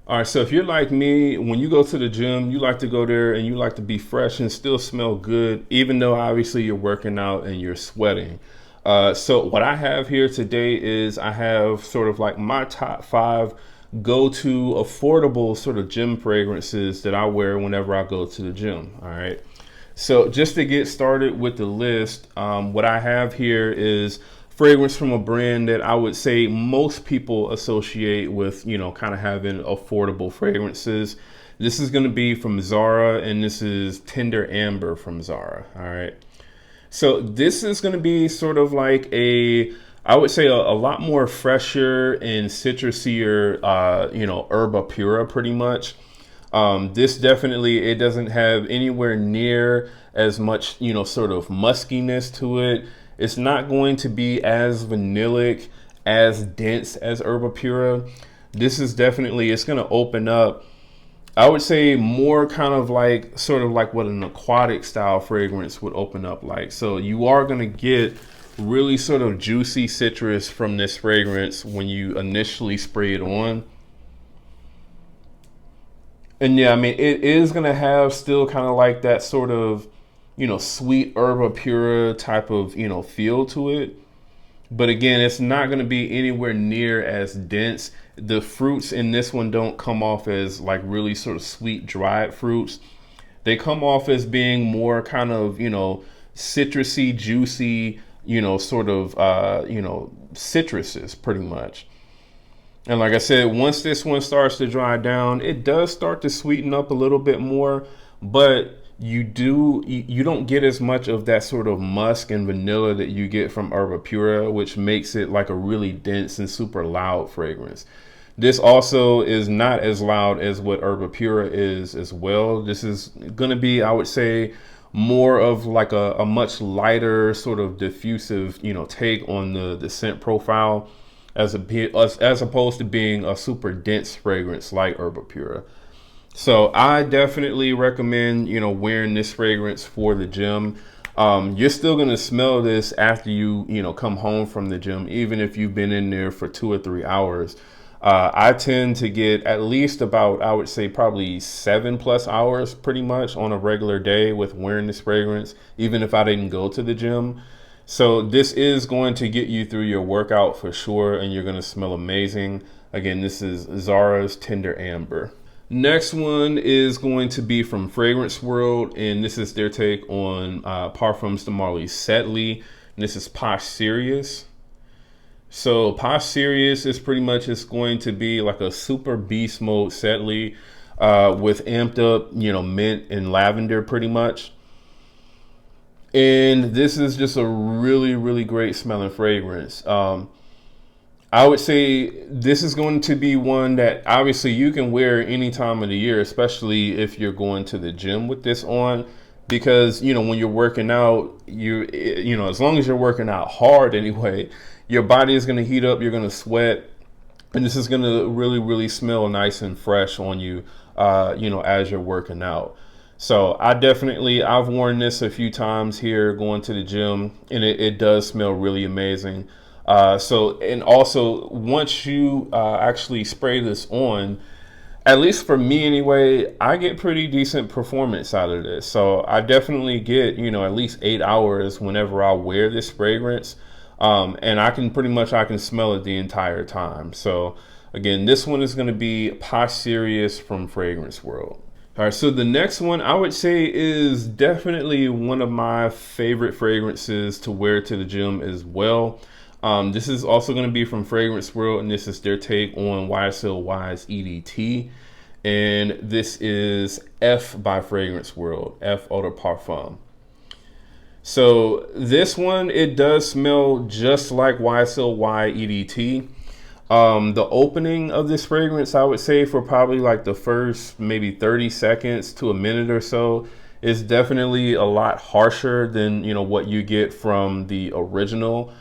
All right, so if you're like me, when you go to the gym, you like to go there and you like to be fresh and still smell good, even though obviously you're working out and you're sweating. So what I have here today is I have sort of like my top five go-to affordable sort of gym fragrances that I wear whenever I go to the gym. All right. So just to get started with the list, what I have here is fragrance from a brand that I would say most people associate with, kind of having affordable fragrances. This is going to be from Zara, and this is Tender Amber from Zara. All right. So this is going to be sort of like I would say a lot more fresher and citrusier, Herba Pura pretty much. This definitely, it doesn't have anywhere near as much, sort of muskiness to it. It's not going to be as vanillic, as dense as Herba Pura. This is definitely, it's going to open up, I would say, more kind of like, sort of like what an aquatic style fragrance would open up like. So you are going to get really sort of juicy citrus from this fragrance when you initially spray it on. And yeah, I mean, it is going to have still kind of like that sort of, sweet Herba Pura type of, feel to it. But again, it's not going to be anywhere near as dense. The fruits in this one don't come off as like really sort of sweet dried fruits. They come off as being more kind of, citrusy, juicy, sort of, citruses pretty much. And like I said, once this one starts to dry down, it does start to sweeten up a little bit more, but you don't get as much of that sort of musk and vanilla that you get from Herba Pura, which makes it like a really dense and super loud fragrance. This also is not as loud as what Herba Pura is as well. This is going to be, I would say, more of like a much lighter sort of diffusive, take on the scent profile, as opposed to being a super dense fragrance like Herba Pura. So I definitely recommend, wearing this fragrance for the gym. You're still going to smell this after you, come home from the gym, even if you've been in there for 2 or 3 hours. I tend to get at least about, I would say, probably 7+ hours pretty much on a regular day with wearing this fragrance, even if I didn't go to the gym. So this is going to get you through your workout for sure, and you're going to smell amazing. Again, this is Zara's Tender Amber. Next one is going to be from Fragrance World, and this is their take on Parfums de Marly Setley. And this is Posh Sirius. So Posh Sirius is pretty much, it's going to be like a super beast mode Setley with amped up, mint and lavender pretty much. And this is just a really, really great smelling fragrance. I would say this is going to be one that obviously you can wear any time of the year, especially if you're going to the gym with this on, because, when you're working out, as long as you're working out hard anyway, your body is going to heat up, you're going to sweat, and this is going to really, really smell nice and fresh on you, as you're working out. So I've worn this a few times here going to the gym, and it does smell really amazing. And also once you actually spray this on, at least for me anyway, I get pretty decent performance out of this. So I definitely get, at least 8 hours whenever I wear this fragrance. And I can smell it the entire time. So again, this one is going to be Posh Sirius from Fragrance World. All right, so the next one I would say is definitely one of my favorite fragrances to wear to the gym as well. This is also going to be from Fragrance World, and this is their take on YSL EDT. And this is F by Fragrance World, F Eau de Parfum. So this one, it does smell just like YSL EDT. The opening of this fragrance, I would say for probably like the first maybe 30 seconds to a minute or so, is definitely a lot harsher than, what you get from the original.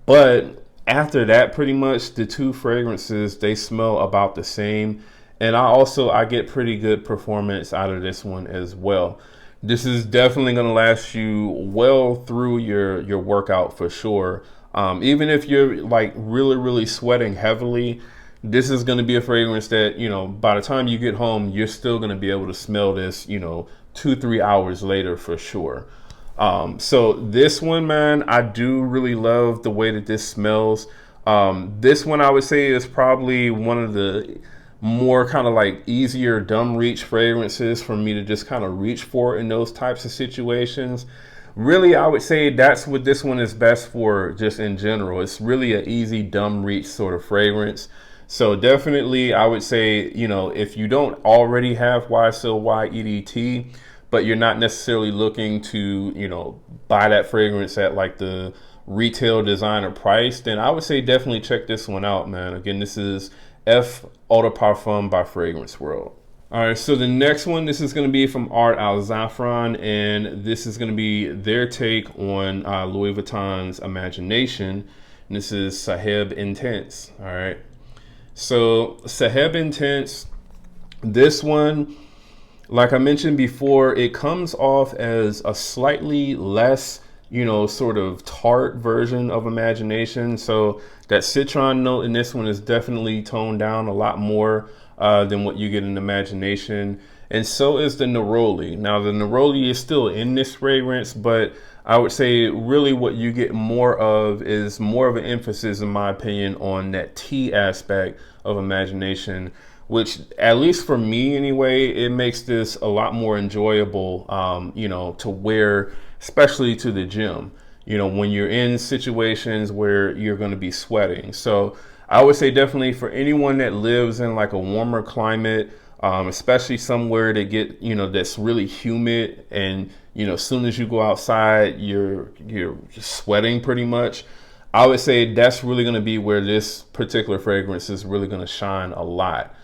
But after that, pretty much the two fragrances, they smell about the same. And I get pretty good performance out of this one as well. This is definitely going to last you well through your workout for sure. Even if you're like really, really sweating heavily, this is going to be a fragrance that, by the time you get home, you're still going to be able to smell this, 2-3 hours later for sure. So this one, man, I do really love the way that this smells. This one I would say is probably one of the more kind of like easier dumb reach fragrances for me to just kind of reach for in those types of situations. Really, I would say that's what this one is best for just in general. It's really an easy dumb reach sort of fragrance. So definitely I would say, if you don't already have YSL EDT, but you're not necessarily looking to, buy that fragrance at like the retail designer price, then I would say definitely check this one out, man. Again, this is F Eau de Parfum by Fragrance World. All right, so the next one, this is going to be from Art Al Zafran, and this is going to be their take on Louis Vuitton's Imagination. And this is Saheb Intense. All right, so Saheb Intense, this one, like I mentioned before, it comes off as a slightly less, sort of tart version of Imagination. So that citron note in this one is definitely toned down a lot more than what you get in Imagination. And so is the Neroli. Now the Neroli is still in this fragrance, but I would say really what you get more of is more of an emphasis, in my opinion, on that tea aspect of Imagination, which, at least for me anyway, it makes this a lot more enjoyable, to wear, especially to the gym, when you're in situations where you're going to be sweating. So I would say definitely for anyone that lives in like a warmer climate, especially somewhere that that's really humid, and as soon as you go outside, you're just sweating pretty much. I would say that's really going to be where this particular fragrance is really going to shine a lot.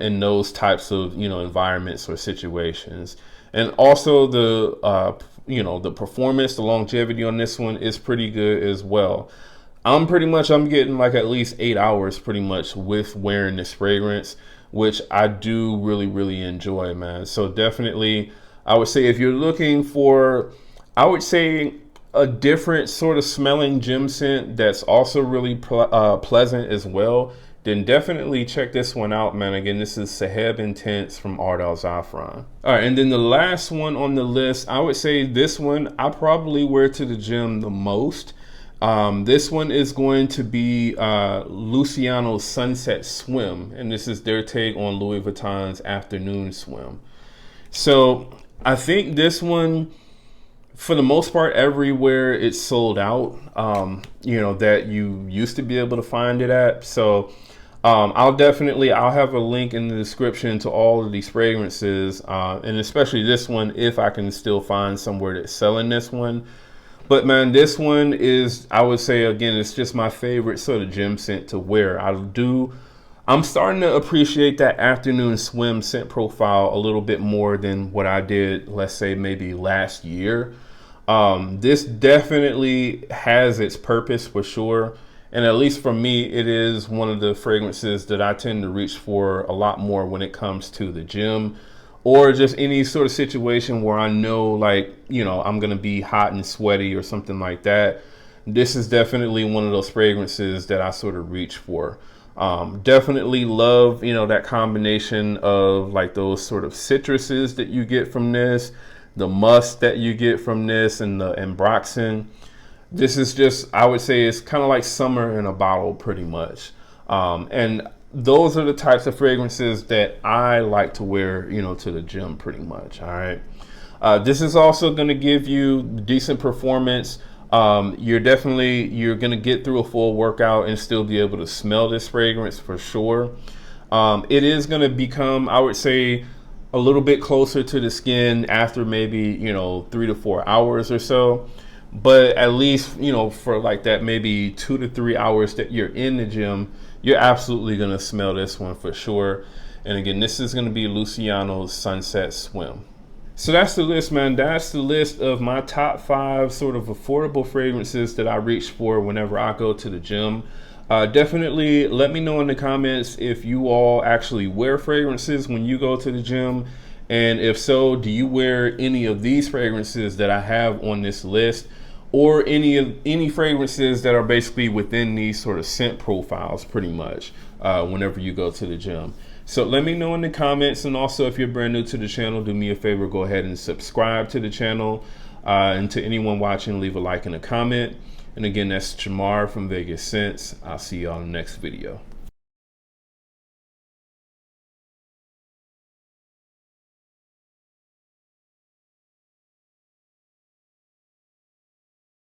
In those types of environments or situations. And also the performance, the longevity on this one is pretty good as well. I'm getting like at least 8 hours pretty much with wearing this fragrance, which I do really enjoy, man. So definitely I would say if you're looking for, I would say, a different sort of smelling gym scent that's also really pleasant as well, then definitely check this one out, man. Again, this is Saheb Intense from Art Al Zafran. All right, and then the last one on the list, I would say this one I probably wear to the gym the most. This one is going to be Luciano's Sunset Swim, and this is their take on Louis Vuitton's Afternoon Swim. So I think this one, for the most part, everywhere it's sold out, that you used to be able to find it at. So I'll have a link in the description to all of these fragrances, and especially this one, if I can still find somewhere that's selling this one. But man, this one is, I would say, again, it's just my favorite sort of gym scent to wear. I'm starting to appreciate that Afternoon Swim scent profile a little bit more than what I did, let's say, maybe last year. This definitely has its purpose for sure. And at least for me, it is one of the fragrances that I tend to reach for a lot more when it comes to the gym, or just any sort of situation where I know, like, I'm going to be hot and sweaty or something like that. This is definitely one of those fragrances that I sort of reach for. Definitely love, that combination of like those sort of citruses that you get from this, the musk that you get from this, and the ambroxan. This is just, I would say, it's kind of like summer in a bottle pretty much. And those are the types of fragrances that I like to wear, to the gym pretty much. All right. This is also going to give you decent performance. You're going to get through a full workout and still be able to smell this fragrance for sure. It is going to become, I would say, a little bit closer to the skin after maybe, 3 to 4 hours or so. But at least, for like that maybe 2 to 3 hours that you're in the gym, you're absolutely going to smell this one for sure. And again, this is going to be Luciano's Sunset Swim. So that's the list, man. That's the list of my top 5 sort of affordable fragrances that I reach for whenever I go to the gym. Definitely let me know in the comments if you all actually wear fragrances when you go to the gym. And if so, do you wear any of these fragrances that I have on this list? or any fragrances that are basically within these sort of scent profiles pretty much whenever you go to the gym. So let me know in the comments, and also if you're brand new to the channel, do me a favor, go ahead and subscribe to the channel, and to anyone watching, leave a like and a comment. And again, that's Jamar from Vegas Sense. I'll see you on the next video.